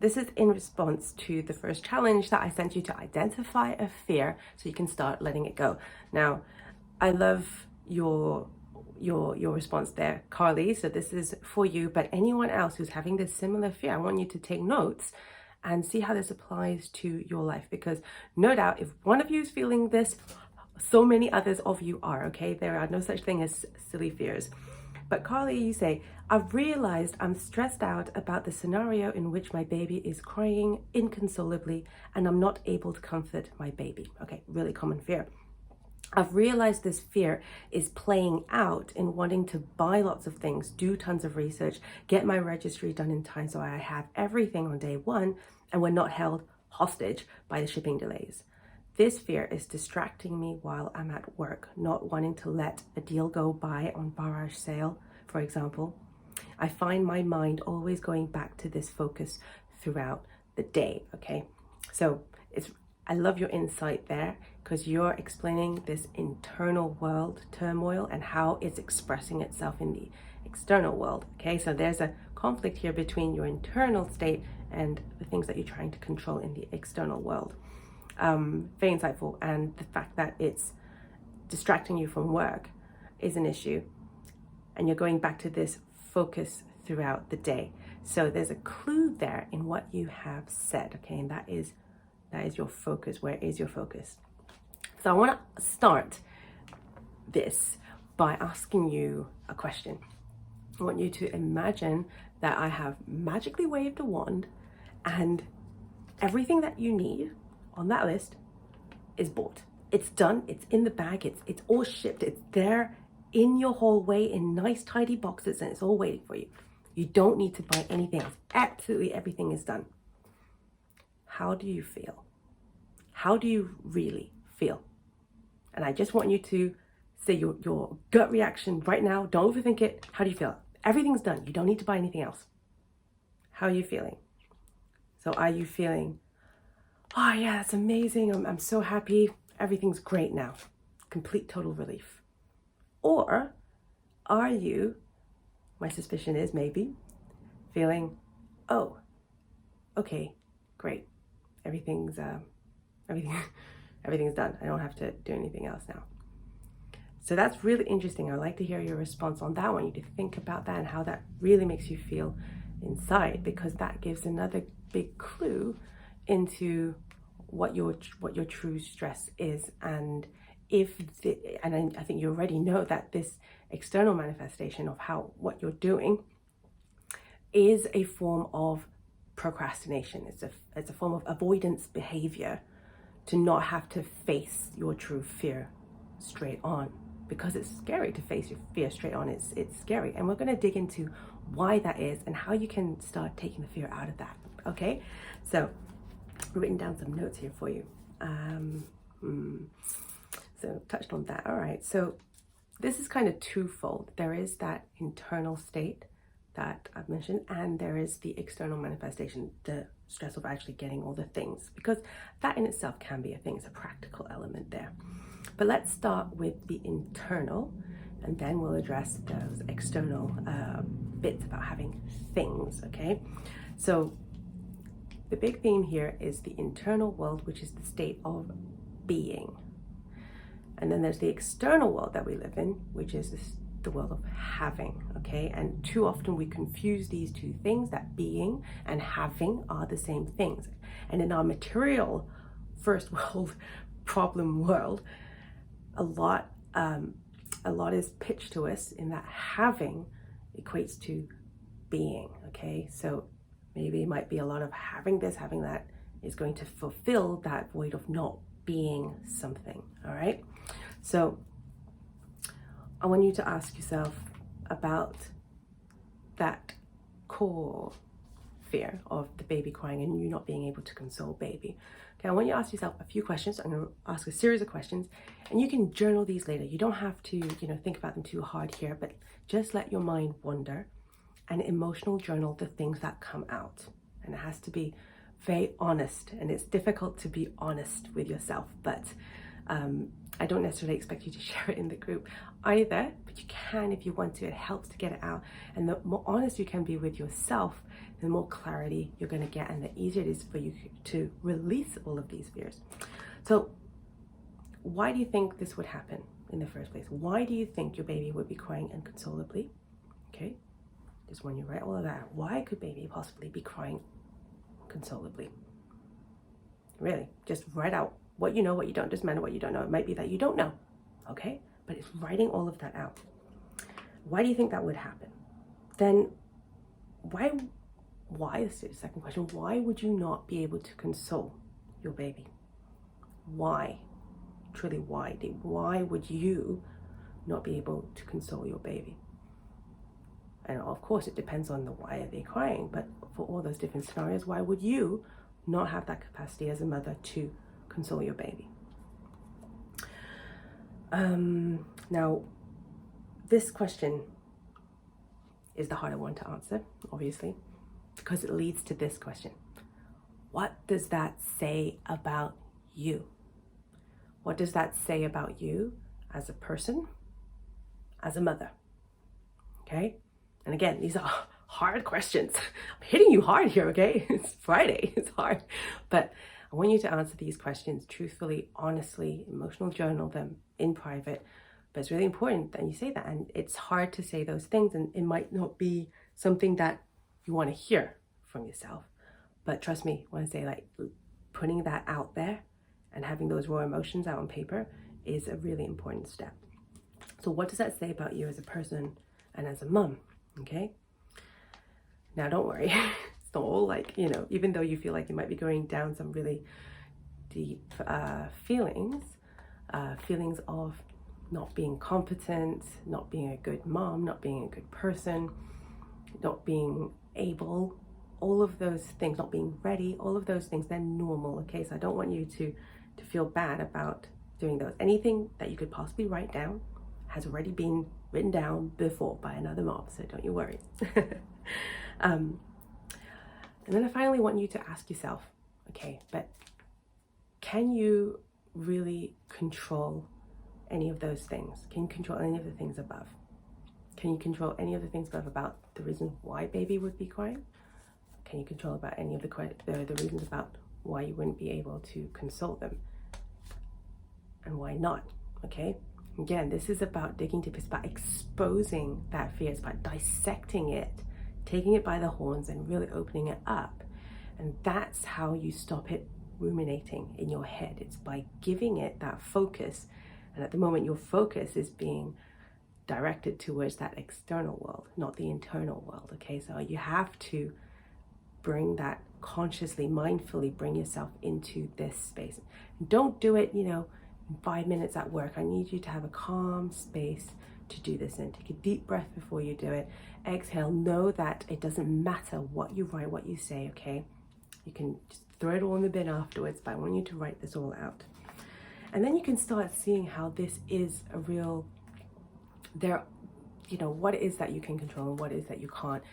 this is in response to the first challenge that I sent you to identify a fear so you can start letting it go. Now, I love your response there, Carly. So this is for you, but anyone else who's having this similar fear, I want you to take notes and see how this applies to your life, because no doubt if one of you is feeling this, so many others of you are, okay? There are no such thing as silly fears. But Carly, you say, I've realized I'm stressed out about the scenario in which my baby is crying inconsolably and I'm not able to comfort my baby. Okay, really common fear. I've realized this fear is playing out in wanting to buy lots of things, do tons of research, get my registry done in time so I have everything on day one and we're not held hostage by the shipping delays. This fear is distracting me while I'm at work, not wanting to let a deal go by on barrage sale, for example. I find my mind always going back to this focus throughout the day, okay? So I love your insight there, because you're explaining this internal world turmoil and how it's expressing itself in the external world, okay? So there's a conflict here between your internal state and the things that you're trying to control in the external world. Very insightful, and the fact that it's distracting you from work is an issue, and you're going back to this focus throughout the day. So there's a clue there in what you have said, okay? And that is your focus. Where is your focus? So I want to start this by asking you a question. I want you to imagine that I have magically waved a wand and everything that you need on that list is bought. It's done, it's in the bag, it's all shipped, it's there in your hallway in nice tidy boxes, and it's all waiting for you. You don't need to buy anything else. Absolutely everything is done. How do you feel? How do you really feel? And I just want you to say your gut reaction right now. Don't overthink it. How do you feel? Everything's done. You don't need to buy anything else. How are you feeling? So are you feeling, oh yeah, that's amazing. I'm so happy. Everything's great now. Complete total relief. Or are you, my suspicion is maybe, feeling, oh, okay, great. Everything's done. I don't have to do anything else now. So that's really interesting. I'd like to hear your response on that. I want you to think about that and how that really makes you feel inside, because that gives another big clue into what your true stress is. And I think you already know that this external manifestation of what you're doing is a form of procrastination. It's a form of avoidance behavior to not have to face your true fear straight on, because it's scary to face your fear straight on. It's scary, and we're going to dig into why that is and how you can start taking the fear out of that. Okay, so I've written down some notes here for you. So touched on that. All right, so this is kind of twofold. There is that internal state that I've mentioned, and there is the external manifestation, the stress of actually getting all the things, because that in itself can be a thing. It's a practical element there. But let's start with the internal, and then we'll address those external bits about having things, okay? So the big theme here is the internal world, which is the state of being. And then there's the external world that we live in, which is the world of having, okay? And too often we confuse these two things, that being and having are the same things. And in our material first world problem world, a lot is pitched to us in that having equates to being, okay? So maybe it might be a lot of having this, having that is going to fulfill that void of not being something, all right? So I want you to ask yourself about that core fear of the baby crying and you not being able to console baby. Okay, I want you to ask yourself a few questions. I'm going to ask a series of questions, and you can journal these later. You don't have to, think about them too hard here, but just let your mind wander and emotional journal the things that come out. And it has to be very honest, and it's difficult to be honest with yourself, but I don't necessarily expect you to share it in the group either, but you can if you want to. It helps to get it out. And the more honest you can be with yourself, the more clarity you're going to get, and the easier it is for you to release all of these fears. So why do you think this would happen in the first place? Why do you think your baby would be crying inconsolably? Okay, just when you write all of that, why could baby possibly be crying inconsolably? Really, just write out what you know, what you don't. Doesn't matter what you don't know. It might be that you don't know, okay? But it's writing all of that out. Why do you think that would happen? Then why, this is the second question, why would you not be able to console your baby? Why? Truly, why? Why would you not be able to console your baby? And of course, it depends on the why are they crying, but for all those different scenarios, why would you not have that capacity as a mother to console your baby? Now, this question is the harder one to answer, obviously, because it leads to this question. What does that say about you? What does that say about you as a person, as a mother? Okay? And again, these are hard questions. I'm hitting you hard here, okay? It's Friday, it's hard. But I want you to answer these questions truthfully, honestly, emotional journal them in private. But it's really important that you say that. And it's hard to say those things, and it might not be something that you want to hear from yourself. But trust me when I say, like, putting that out there and having those raw emotions out on paper is a really important step. So what does that say about you as a person and as a mom? Okay? Now, don't worry. It's not all like, even though you feel like you might be going down some really deep feelings of not being competent, not being a good mom, not being a good person, not being able, all of those things, not being ready, all of those things, they're normal, okay? So I don't want you to feel bad about doing those. Anything that you could possibly write down has already been written down before by another mom, so don't you worry. And then I finally want you to ask yourself, okay, but can you really control any of those things? Can you control any of the things above? Can you control any of the things above about the reason why baby would be crying? Can you control about any of the reasons about why you wouldn't be able to console them? And why not? Okay? Again, this is about digging deep. It's about exposing that fear. It's about dissecting it, taking it by the horns and really opening it up. And that's how you stop it ruminating in your head. It's by giving it that focus. And at the moment, your focus is being directed towards that external world, not the internal world. Okay, so you have to bring that consciously, mindfully bring yourself into this space. Don't do it, in 5 minutes at work. I need you to have a calm space to do this in. Take a deep breath before you do it. Exhale. Know that it doesn't matter what you write, what you say, okay? You can just throw it all in the bin afterwards, but I want you to write this all out. And then you can start seeing how this is a real, what it is that you can control and what it is that you can't.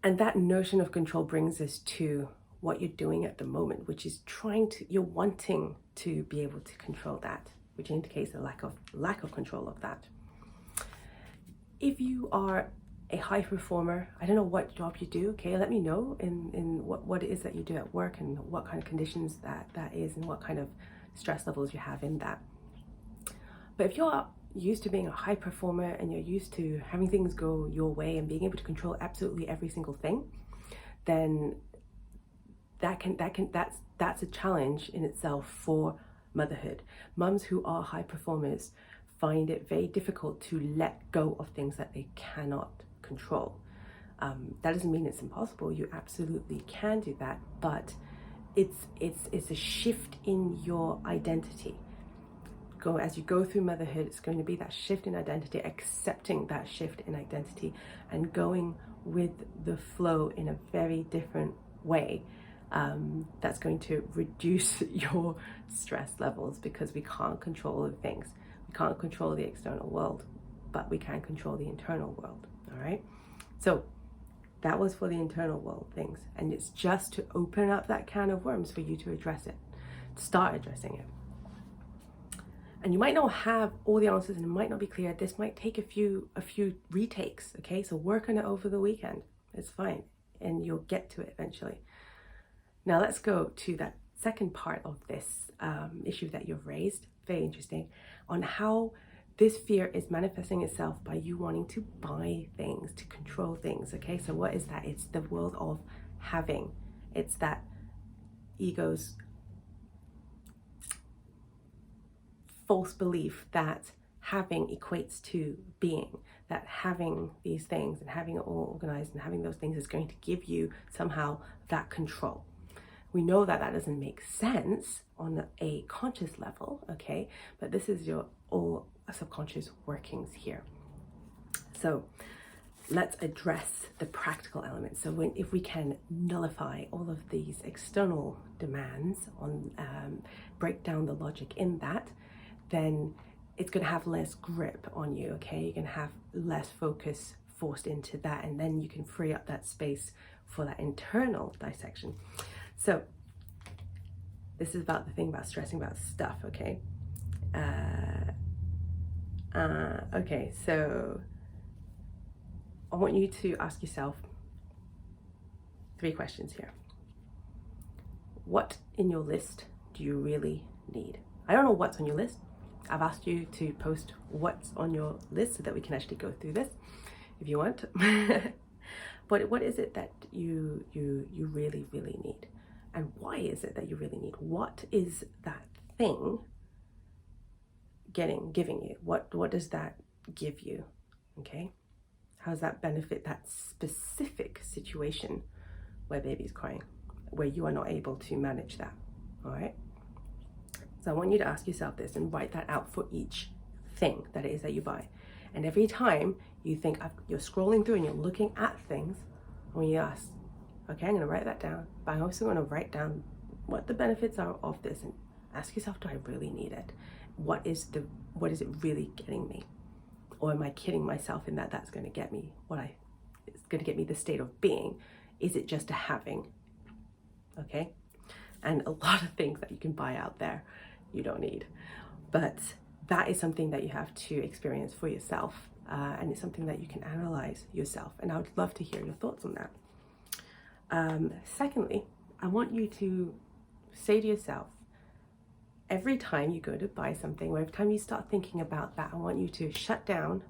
And that notion of control brings us to what you're doing at the moment, which is you're wanting to be able to control that, which indicates a lack of control of that. If you are a high performer, I don't know what job you do, okay? Let me know in what it is that you do at work and what kind of conditions that is and what kind of stress levels you have in that. But if you're used to being a high performer and you're used to having things go your way and being able to control absolutely every single thing, then that's a challenge in itself for motherhood. Mums who are high performers find it very difficult to let go of things that they cannot control. That doesn't mean it's impossible. You absolutely can do that, but it's a shift in your identity. As you go through motherhood, it's going to be that shift in identity, accepting that shift in identity and going with the flow in a very different way. That's going to reduce your stress levels, because we can't control all the things. We can't control the external world, but we can control the internal world, all right? So that was for the internal world things. And it's just to open up that can of worms for you to address it, to start addressing it. And you might not have all the answers and it might not be clear. This might take a few retakes, okay? So work on it over the weekend. It's fine. And you'll get to it eventually. Now let's go to that second part of this issue that you've raised. Very interesting. On how this fear is manifesting itself by you wanting to buy things, to control things, okay? So what is that? It's the world of having. It's that ego's false belief that having equates to being, that having these things and having it all organized and having those things is going to give you somehow that control. We know that that doesn't make sense on a conscious level, okay? But this is your all subconscious workings here. So let's address the practical elements. So if we can nullify all of these external demands on, break down the logic in that, then it's going to have less grip on you, okay? You're going to have less focus forced into that, and then you can free up that space for that internal dissection. So this is about the thing about stressing about stuff, okay? Okay, so I want you to ask yourself 3 questions here. What in your list do you really need? I don't know what's on your list. I've asked you to post what's on your list so that we can actually go through this if you want. But what is it that you really, really need? And why is it that you really need? What is that thing giving you? What does that give you? Okay? How does that benefit that specific situation where baby's crying, where you are not able to manage that? All right? So I want you to ask yourself this and write that out for each thing that it is that you buy. And every time you think you're scrolling through and you're looking at things, when you ask, okay, I'm going to write that down, but I'm also going to write down what the benefits are of this and ask yourself, do I really need it? What is it really getting me? Or am I kidding myself in that that's going to get me it's going to get me the state of being? Is it just a having? Okay? And a lot of things that you can buy out there you don't need. But that is something that you have to experience for yourself. And it's something that you can analyze yourself. And I would love to hear your thoughts on that. Secondly, I want you to say to yourself, every time you go to buy something, or every time you start thinking about that, I want you to shut down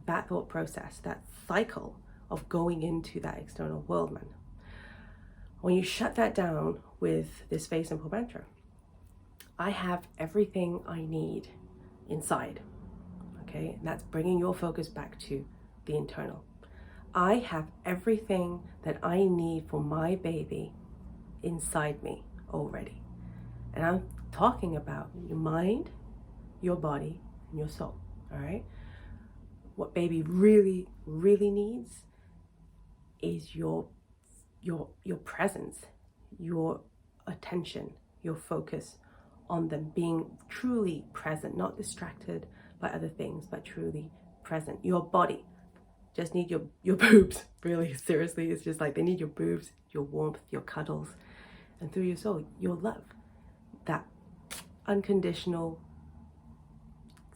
that thought process, that cycle of going into that external world, man. When you shut that down with this very simple mantra, I have everything I need inside, okay? And that's bringing your focus back to the internal. I have everything that I need for my baby inside me already. And I'm talking about your mind, your body, and your soul, all right? What baby really, really needs is your presence, your attention, your focus on them being truly present, not distracted by other things, but truly present. Your body just need your boobs, really, seriously. It's just like they need your boobs, your warmth, your cuddles, and through your soul, your love. That unconditional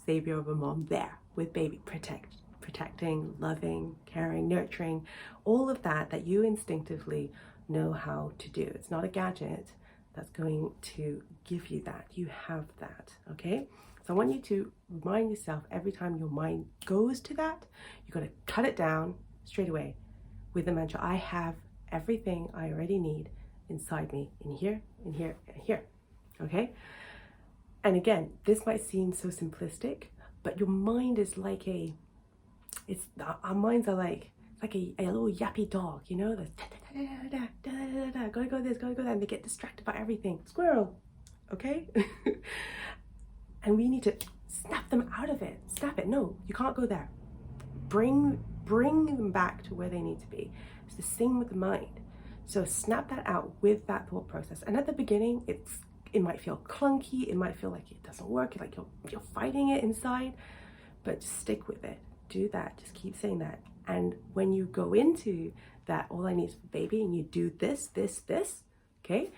savior of a mom there with baby, protecting, loving, caring, nurturing, all of that you instinctively know how to do. It's not a gadget that's going to give you that. You have that, okay? So I want you to remind yourself every time your mind goes to that, you got to cut it down straight away with the mantra, I have everything I already need inside me, in here, in here, and here, okay? And again, this might seem so simplistic, but your mind is like our minds are like a little yappy dog, you know, gotta go this, gotta go that, and they get distracted by everything. Squirrel, okay? And we need to snap them out of it. Snap it. No, you can't go there. Bring them back to where they need to be. It's the same with the mind. So snap that out with that thought process. And at the beginning, it might feel clunky. It might feel like it doesn't work. Like you're fighting it inside, but just stick with it. Do that. Just keep saying that. And when you go into that, all I need is baby, and you do this, okay?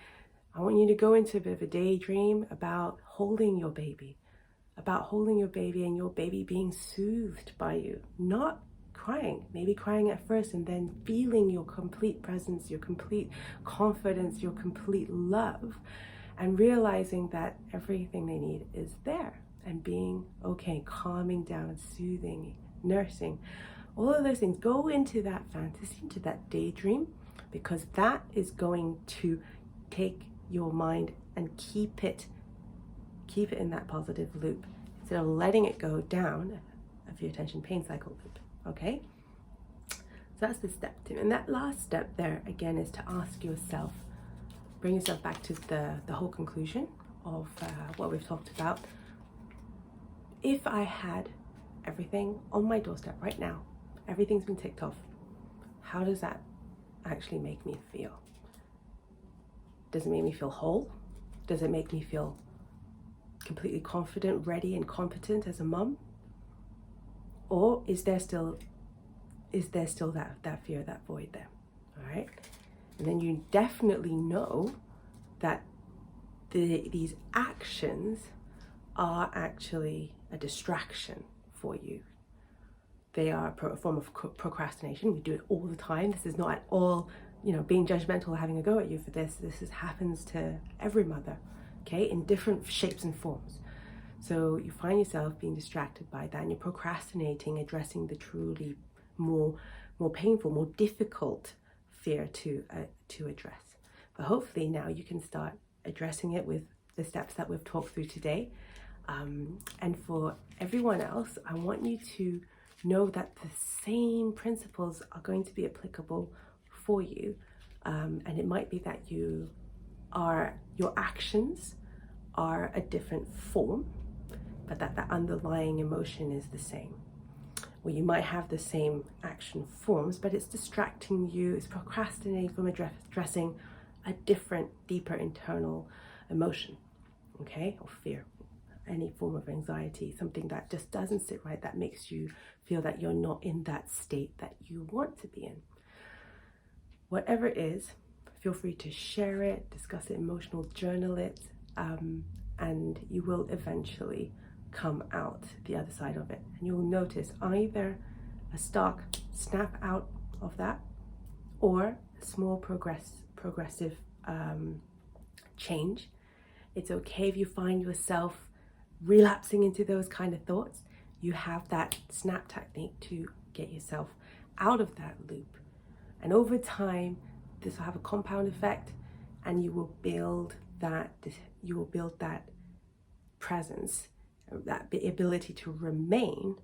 I want you to go into a bit of a daydream about holding your baby, about holding your baby and your baby being soothed by you, not crying, maybe crying at first and then feeling your complete presence, your complete confidence, your complete love, and realizing that everything they need is there, and being okay, calming down, soothing, nursing, all of those things. Go into that fantasy, into that daydream, because that is going to take your mind and keep it in that positive loop instead of letting it go down of your attention pain cycle loop. Okay, so that's the step 2. And that last step there again is to ask yourself, bring yourself back to the whole conclusion of what we've talked about. If I had everything on my doorstep right now, everything's been ticked off, how does that actually make me feel? Does it make me feel whole? Does it make me feel completely confident, ready, and competent as a mom? Or is there still that fear, that void there? All right, and then you definitely know that these actions are actually a distraction for you. They are a form of procrastination. We do it all the time. This is not at all, being judgmental or having a go at you for this. This happens to every mother, okay, in different shapes and forms. So you find yourself being distracted by that, and you're procrastinating addressing the truly more painful, more difficult fear to address. But hopefully now you can start addressing it with the steps that we've talked through today. And for everyone else, I want you to know that the same principles are going to be applicable for you. And it might be that your actions are a different form, but that underlying emotion is the same. Or you might have the same action forms, but it's distracting you, it's procrastinating from addressing a different, deeper internal emotion, okay, or fear, any form of anxiety, something that just doesn't sit right, that makes you feel that you're not in that state that you want to be in. Whatever it is, feel free to share it, discuss it, emotional journal it, and you will eventually come out the other side of it. And you'll notice either a stark snap out of that, or a small progressive change. It's okay if you find yourself relapsing into those kind of thoughts. You have that snap technique to get yourself out of that loop. And over time, this will have a compound effect, and you will build that presence, that ability to remain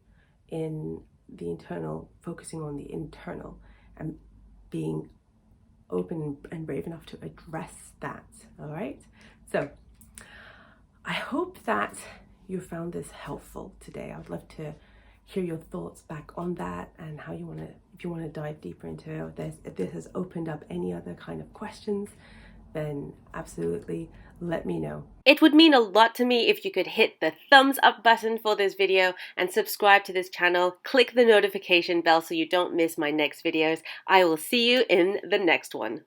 in the internal, focusing on the internal, and being open and brave enough to address that. All right, so I hope that you found this helpful today. I'd love to hear your thoughts back on that, and how you want to, if you want to dive deeper into it. If this has opened up any other kind of questions, then absolutely let me know. It would mean a lot to me if you could hit the thumbs up button for this video and subscribe to this channel. Click the notification bell so you don't miss my next videos. I will see you in the next one.